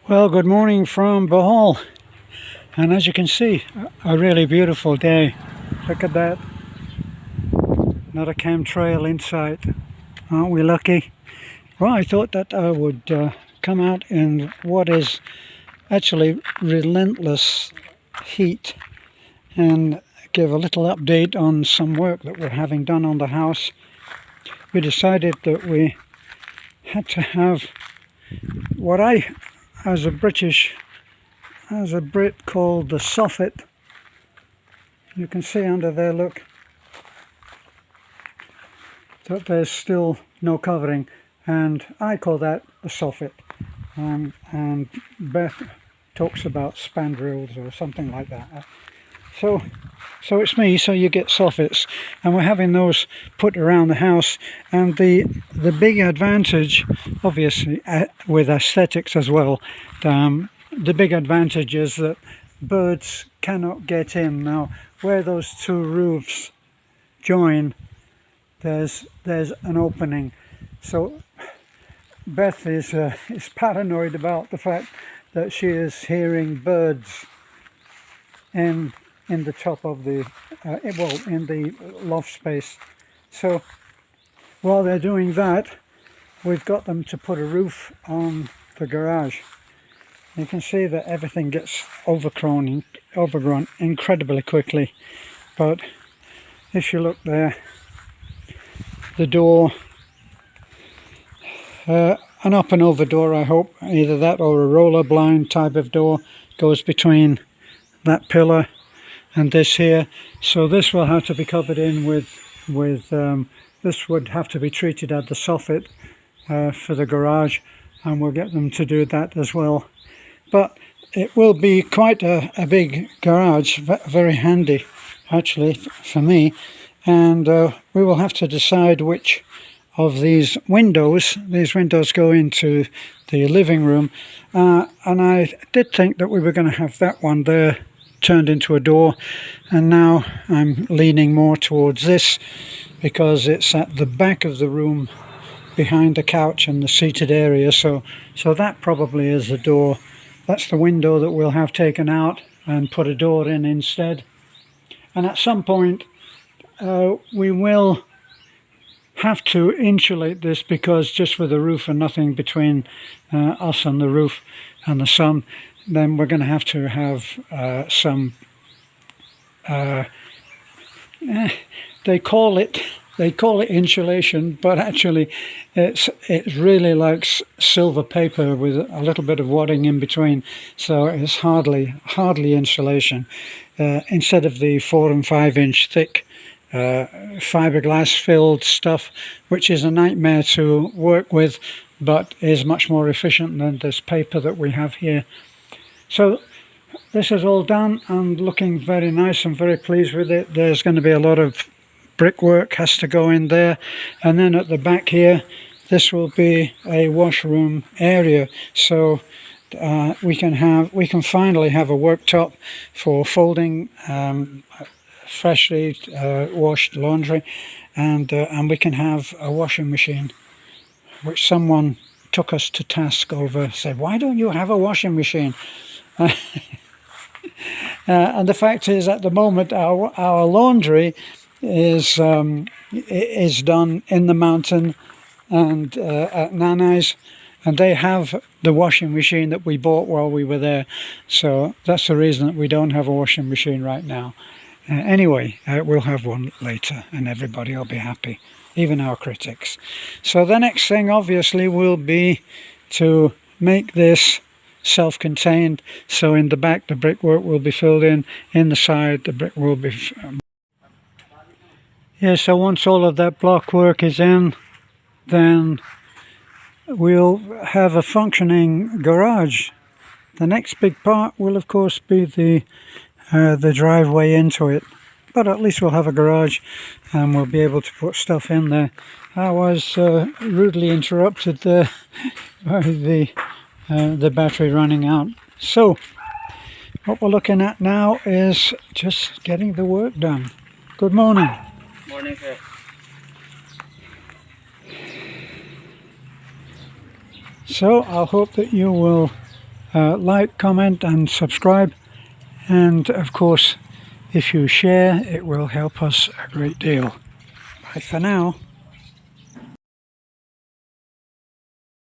Well, good morning from Bohol, and as you can see, a really beautiful day. Look at that, not a chemtrail in sight. Aren't we lucky? Well, I thought that I would come out in what is actually relentless heat and give a little update on some work that we're having done on the house. We decided that we had to have what I, as a Brit, called the soffit. You can see under there, look, that there's still no covering, and I call that the soffit. And Beth talks about spandrels or something like that. So it's me, so you get soffits, and we're having those put around the house. And the big advantage, obviously, with aesthetics as well, the big advantage is that birds cannot get in. Now, where those two roofs join, there's an opening. So Beth is paranoid about the fact that she is hearing birds in the top of the in the loft space. So while they're doing that, we've got them to put a roof on the garage. You can see that everything gets overgrown incredibly quickly, but if you look there, the door, an up and over door, I hope, either that or a roller blind type of door, goes between that pillar and this here. So this will have to be covered in with this would have to be treated as the soffit for the garage, and we'll get them to do that as well. But it will be quite a big garage, very handy actually for me, and we will have to decide which of these windows go into the living room, and I did think that we were going to have that one there turned into a door, and now I'm leaning more towards this because it's at the back of the room behind the couch and the seated area, so that probably is the door. That's the window that we'll have taken out and put a door in instead. And at some point we will have to insulate this, because just with the roof and nothing between us and the roof and the sun, then we're going to have some they call it insulation, but actually it's really like silver paper with a little bit of wadding in between, so it's hardly insulation. Instead of the 4 and 5 inch thick fiberglass filled stuff, which is a nightmare to work with, but is much more efficient than this paper that we have here. So this is all done and looking very nice. I'm very pleased with it. There's going to be a lot of brickwork has to go in there, and then at the back here, this will be a washroom area, so we can finally have a worktop for folding freshly washed laundry, and we can have a washing machine, which someone took us to task over, said, why don't you have a washing machine? And the fact is, at the moment, our laundry is done in the mountain and at Nanai's, and they have the washing machine that we bought while we were there, so that's the reason that we don't have a washing machine right now. Anyway, we'll have one later and everybody will be happy, even our critics. So the next thing obviously will be to make this self-contained, so in the back the brickwork will be filled in the side the brick will be so once all of that block work is in, then we'll have a functioning garage. The next big part will of course be the driveway into it, but at least we'll have a garage and we'll be able to put stuff in there. I was rudely interrupted there by the battery running out. So what we're looking at now is just getting the work done. Good morning. Morning, sir. So I hope that you will like, comment and subscribe, and of course if you share it will help us a great deal. Bye for now.